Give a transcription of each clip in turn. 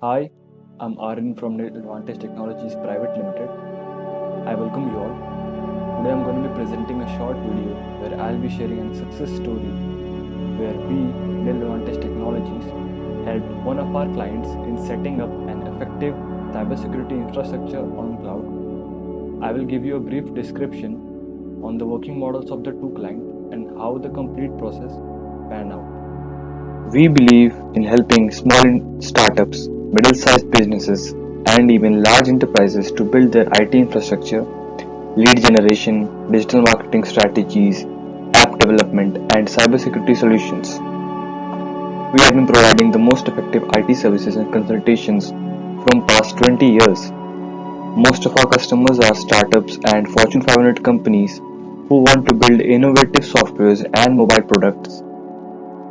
Hi, I'm Aryan from Net Advantage Technologies Private Limited. I welcome you all. Today I'm going to be presenting a short video where I'll be sharing a success story where we, Net Advantage Technologies, helped one of our clients in setting up an effective cybersecurity infrastructure on cloud. I will give you a brief description on the working models of the two clients and how the complete process pan out. We believe in helping small startups, middle sized businesses, and even large enterprises to build their IT infrastructure, lead generation, digital marketing strategies, app development, and cybersecurity solutions. We have been providing the most effective IT services and consultations from past 20 years. Most of our customers are startups and Fortune 500 companies who want to build innovative softwares and mobile products.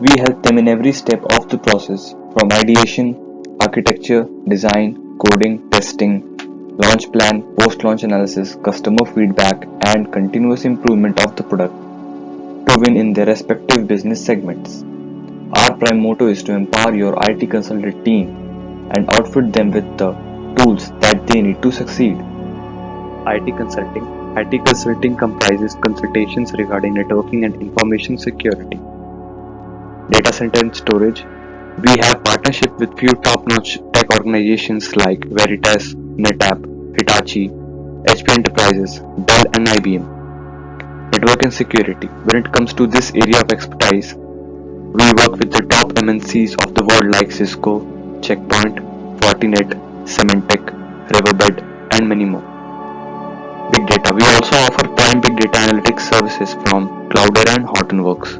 We help them in every step of the process, from ideation, architecture, design, coding, testing, launch plan, post-launch analysis, customer feedback, and continuous improvement of the product to win in their respective business segments. Our prime motto is to empower your IT consultant team and outfit them with the tools that they need to succeed. IT consulting. IT consulting comprises consultations regarding networking and information security, data center and storage. We have partnership with few top-notch tech organizations like Veritas, NetApp, Hitachi, HP Enterprises, Dell and IBM. Network and security. When it comes to this area of expertise, we work with the top MNCs of the world like Cisco, Checkpoint, Fortinet, Symantec, Riverbed, and many more. Big data. We also offer prime big data analytics services from Cloudera and Hortonworks.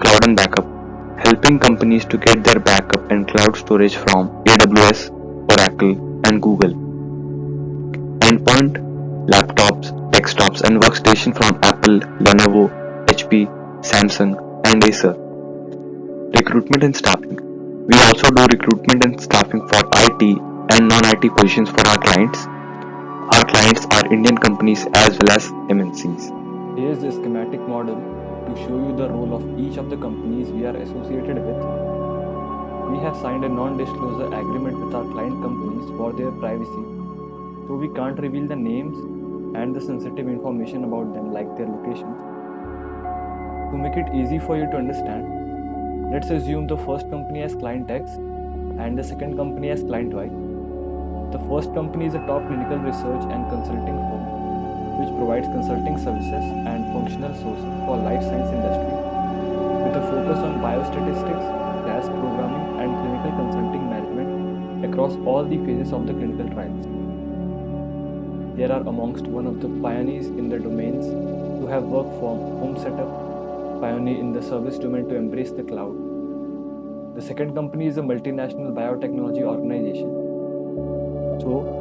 Cloud and backup, helping companies to get their backup and cloud storage from AWS, Oracle, and Google. Endpoint, laptops, desktops, and workstation from Apple, Lenovo, HP, Samsung, and Acer. Recruitment and staffing. We also do recruitment and staffing for IT and non-IT positions for our clients. Our clients are Indian companies as well as MNCs. Here's the schematic model to show you the role of each of the companies we are associated with. We have signed a non-disclosure agreement with our client companies for their privacy, so we can't reveal the names and the sensitive information about them like their locations. To make it easy for you to understand, let's assume the first company as client X and the second company as client Y. The first company is a top clinical research and consulting firm which provides consulting services and functional sourcing for life science industry with a focus on biostatistics, gas programming, and clinical consulting management across all the phases of the clinical trials. They are amongst one of the pioneers in the domains to have work from home setup, pioneer in the service domain to embrace the cloud. The second company is a multinational biotechnology organization. So,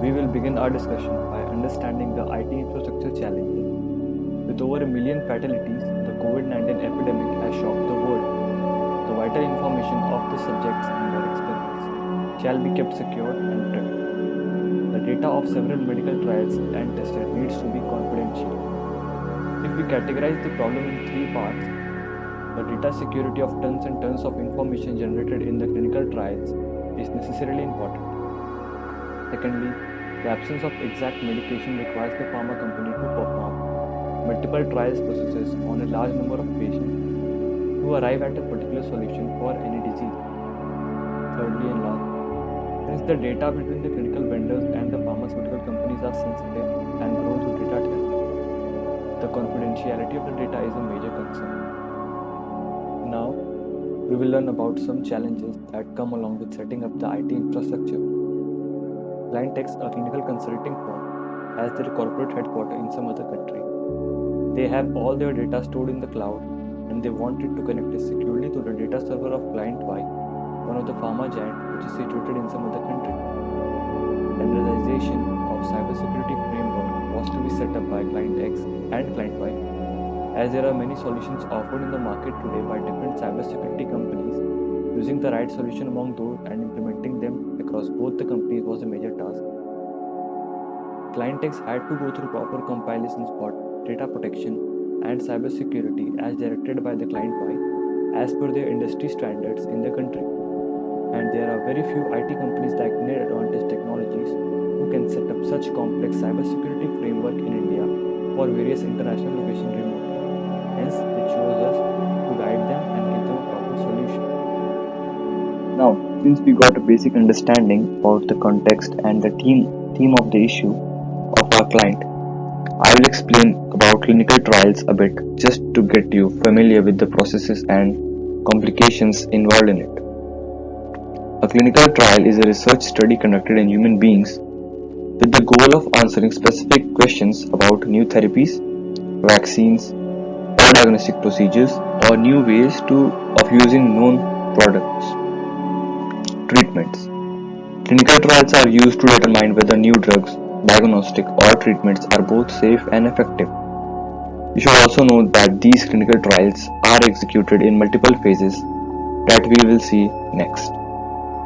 we will begin our discussion by understanding the IT infrastructure challenges. With over a million fatalities, the COVID-19 epidemic has shocked the world. The vital information of the subjects and their experiments shall be kept secure and protected. The data of several medical trials and tested needs to be confidential. If we categorize the problem in three parts, the data security of tons and tons of information generated in the clinical trials is necessarily important. Secondly, the absence of exact medication requires the pharma company to perform multiple trials processes on a large number of patients to arrive at a particular solution for any disease. Thirdly and last, since the data between the clinical vendors and the pharmaceutical companies are sensitive and prone to data theft, the confidentiality of the data is a major concern. Now, we will learn about some challenges that come along with setting up the IT infrastructure. Client X, a clinical consulting firm, has their corporate headquarters in some other country. They have all their data stored in the cloud and they want it to connect it securely to the data server of client Y, one of the pharma giant which is situated in some other country. Standardization of cybersecurity framework was to be set up by client X and client Y, as there are many solutions offered in the market today by different cybersecurity companies. Using the right solution among those and implementing them across both the companies was a major task. Client X had to go through proper compilations for data protection and cybersecurity as directed by the client Y as per their industry standards in the country. and there are very few IT companies like Near Advantage Technologies who can set up such complex cybersecurity framework in India for various international locations remotely. Hence, they chose us to guide them and give them a proper solution. Now, since we got a basic understanding about the context and the theme of the issue of our client, I will explain about clinical trials a bit just to get you familiar with the processes and complications involved in it. A clinical trial is a research study conducted in human beings with the goal of answering specific questions about new therapies, vaccines, or diagnostic procedures, or new ways of using known products. Treatments. Clinical trials are used to determine whether new drugs, diagnostic, or treatments are both safe and effective. You should also note that these clinical trials are executed in multiple phases that we will see next.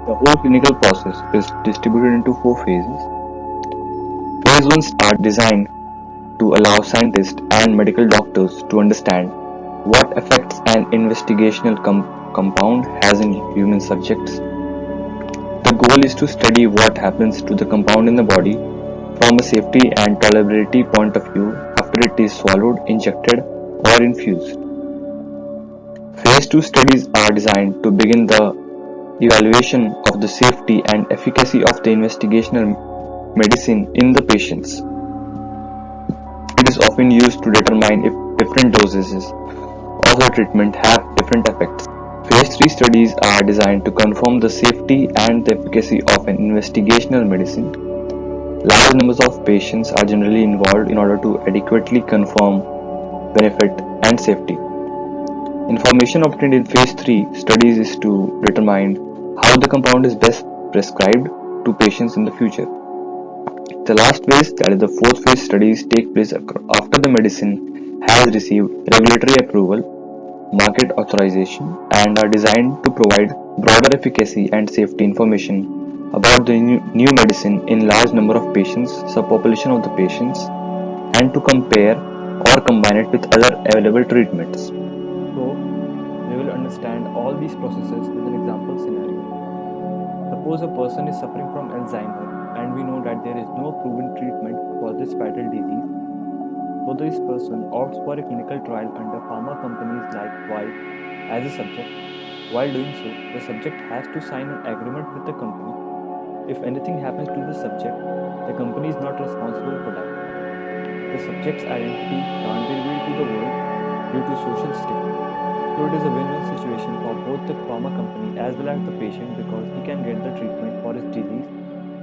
The whole clinical process is distributed into 4 phases. Phase 1 are designed to allow scientists and medical doctors to understand what effects an investigational compound has in human subjects. The goal is to study what happens to the compound in the body from a safety and tolerability point of view after it is swallowed, injected, or infused. Phase 2 studies are designed to begin the evaluation of the safety and efficacy of the investigational medicine in the patients. It is often used to determine if different doses of the treatment have different effects. Phase 3 studies are designed to confirm the safety and the efficacy of an investigational medicine. Large numbers of patients are generally involved in order to adequately confirm benefit and safety. Information obtained in Phase 3 studies is to determine how the compound is best prescribed to patients in the future. The last phase, that is the fourth phase, studies take place after the medicine has received regulatory approval, market authorization, and are designed to provide broader efficacy and safety information about the new medicine in large number of patients, subpopulation of the patients, and to compare or combine it with other available treatments. So, we will understand all these processes with an example scenario. Suppose a person is suffering from Alzheimer and we know that there is no proven treatment for this fatal disease. So this person opts for a clinical trial under pharma companies like White as a subject. While doing so, the subject has to sign an agreement with the company. If anything happens to the subject, the company is not responsible for that. The subject's identity can't be revealed to the world due to social stigma. So it is a win-win situation for both the pharma company as well as the patient because he can get the treatment for his disease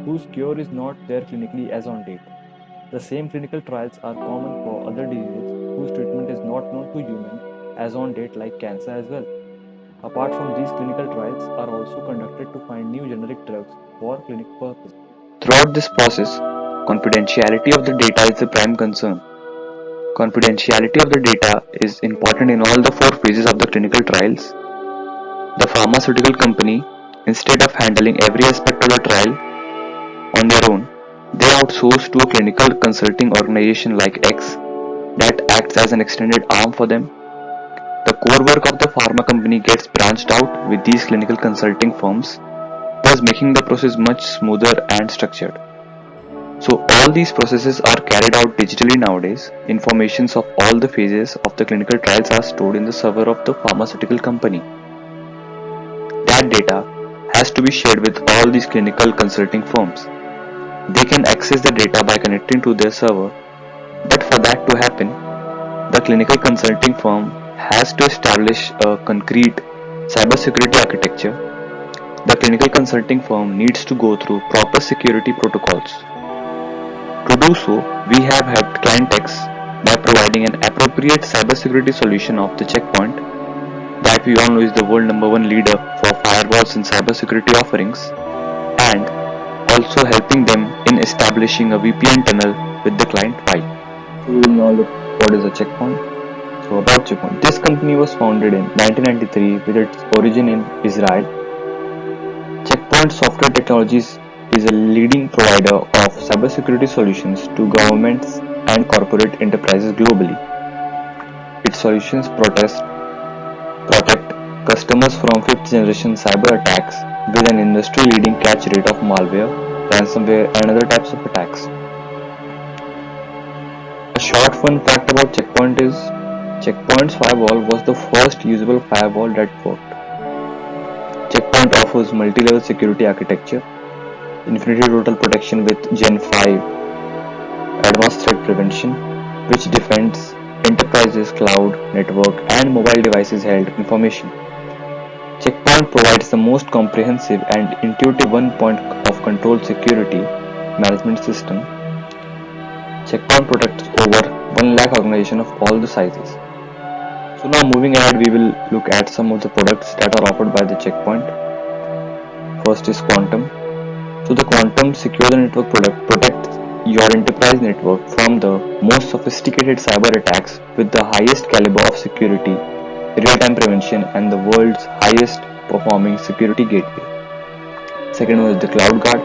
whose cure is not there clinically as on date. The same clinical trials are common for other diseases whose treatment is not known to humans as on date like cancer as well. Apart from these, clinical trials are also conducted to find new generic drugs for clinic purposes. Throughout this process, confidentiality of the data is the prime concern. Confidentiality of the data is important in all the 4 phases of the clinical trials. The pharmaceutical company, instead of handling every aspect of the trial on their own, they outsource to a clinical consulting organization like X that acts as an extended arm for them. The core work of the pharma company gets branched out with these clinical consulting firms, thus making the process much smoother and structured. So all these processes are carried out digitally nowadays. Informations of all the phases of the clinical trials are stored in the server of the pharmaceutical company. That data has to be shared with all these clinical consulting firms. They can access the data by connecting to their server, but for that to happen, the clinical consulting firm has to establish a concrete cybersecurity architecture. The clinical consulting firm needs to go through proper security protocols. To do so, we have helped Client X by providing an appropriate cybersecurity solution of the Checkpoint that we all know is the world #1 leader for firewalls and cybersecurity offerings, and also helping them in establishing a VPN tunnel with the client Y. So we will now look what is a Checkpoint. So about Checkpoint, this company was founded in 1993 with its origin in Israel. Checkpoint Software Technologies is a leading provider of cybersecurity solutions to governments and corporate enterprises globally. Its solutions protect customers from 5th generation cyber attacks with an industry leading catch rate of malware, ransomware, and other types of attacks. A short fun fact about Checkpoint is Checkpoint's firewall was the first usable firewall that worked. Checkpoint offers multi-level security architecture, Infinity Total Protection with Gen 5 Advanced Threat Prevention, which defends enterprises, cloud, network, and mobile devices held information. Checkpoint provides the most comprehensive and intuitive one point of control security management system. Checkpoint protects over 1 lakh organizations of all the sizes. So now moving ahead, we will look at some of the products that are offered by the Checkpoint. First is Quantum. So the Quantum Secure the Network product protects your enterprise network from the most sophisticated cyber attacks with the highest caliber of security, real-time prevention, and the world's highest performing security gateway. Second one is the CloudGuard.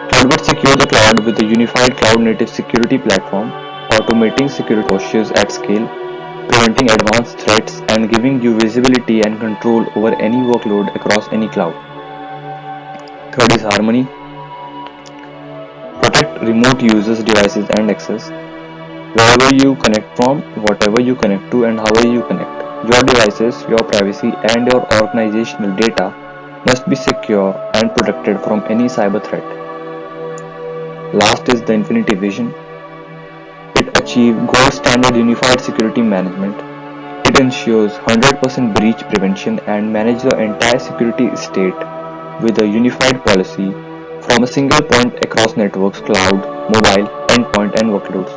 CloudGuard secure the cloud with a unified cloud-native security platform, automating security postures at scale, preventing advanced threats, and giving you visibility and control over any workload across any cloud. Third is Harmony. Protect remote users' devices and access. Wherever you connect from, whatever you connect to, and however you connect. Your devices, your privacy, and your organizational data must be secure and protected from any cyber threat. Last is the Infinity Vision. It achieves gold standard unified security management. It ensures 100% breach prevention and manages the entire security estate with a unified policy from a single point across networks, cloud, mobile, endpoint, and workloads.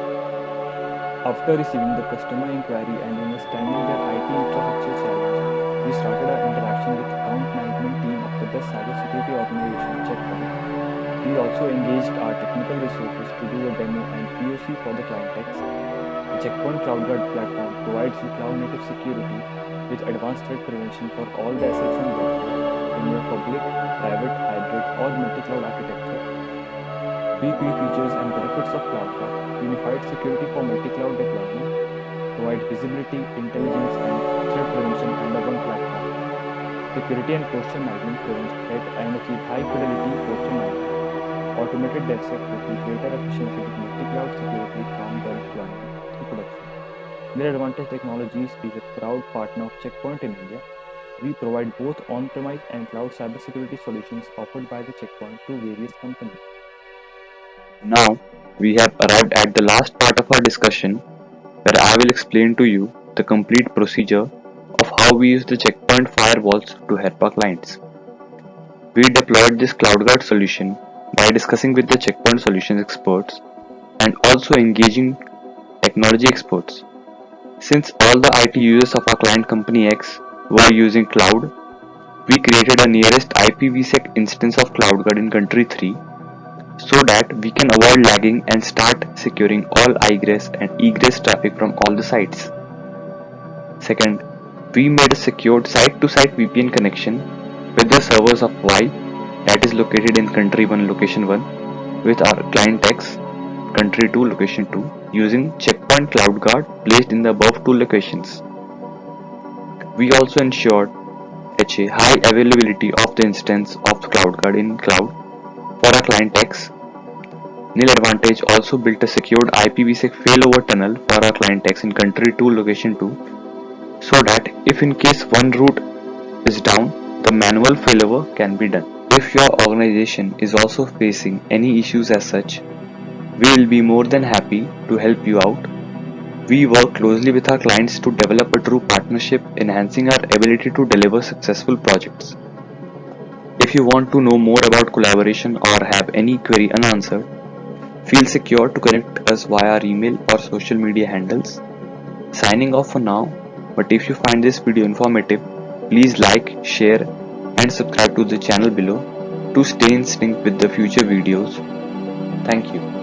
After receiving the customer inquiry and understanding their IT infrastructure challenge, we started our interaction with account management team of the best cybersecurity organization, Checkpoint. We also engaged our technical resources to do a demo and POC for the client text. The Checkpoint CloudGuard platform provides you cloud-native security with advanced threat prevention for all the assets and workloads in your public, private, hybrid, or multi-cloud architecture. Three key features and benefits of CloudGuard: unified security for multi-cloud deployment, provide visibility, intelligence, and threat prevention under one platform. Security and posture management prevents threat and achieve high fidelity posture management. Automated DevSecOps with greater efficiency with multi-cloud security from the deployment to production. Their Advantage Technologies is a proud partner of Checkpoint in India. We provide both on-premise and cloud cybersecurity solutions offered by the Checkpoint to various companies. Now, we have arrived at the last part of our discussion where I will explain to you the complete procedure of how we use the Checkpoint firewalls to help our clients. We deployed this CloudGuard solution by discussing with the Checkpoint solutions experts and also engaging technology experts. Since all the IT users of our client company X were using cloud, we created a nearest IPv6 instance of CloudGuard in country 3 so that we can avoid lagging and start securing all ingress and egress traffic from all the sites. Second, we made a secured site-to-site VPN connection with the servers of Y that is located in country 1 location 1 with our client X country 2 location 2 using Checkpoint CloudGuard placed in the above two locations. We also ensured a high availability of the instance of the CloudGuard in cloud for our client X. Nil Advantage also built a secured IPv6 failover tunnel for our client X in country 2 location 2 so that if in case one route is down, the manual failover can be done. If your organization is also facing any issues as such, we will be more than happy to help you out. We work closely with our clients to develop a true partnership, enhancing our ability to deliver successful projects. If you want to know more about collaboration or have any query unanswered, feel secure to connect us via our email or social media handles. Signing off for now, but if you find this video informative, please like, share and subscribe to the channel below to stay in sync with the future videos. Thank you.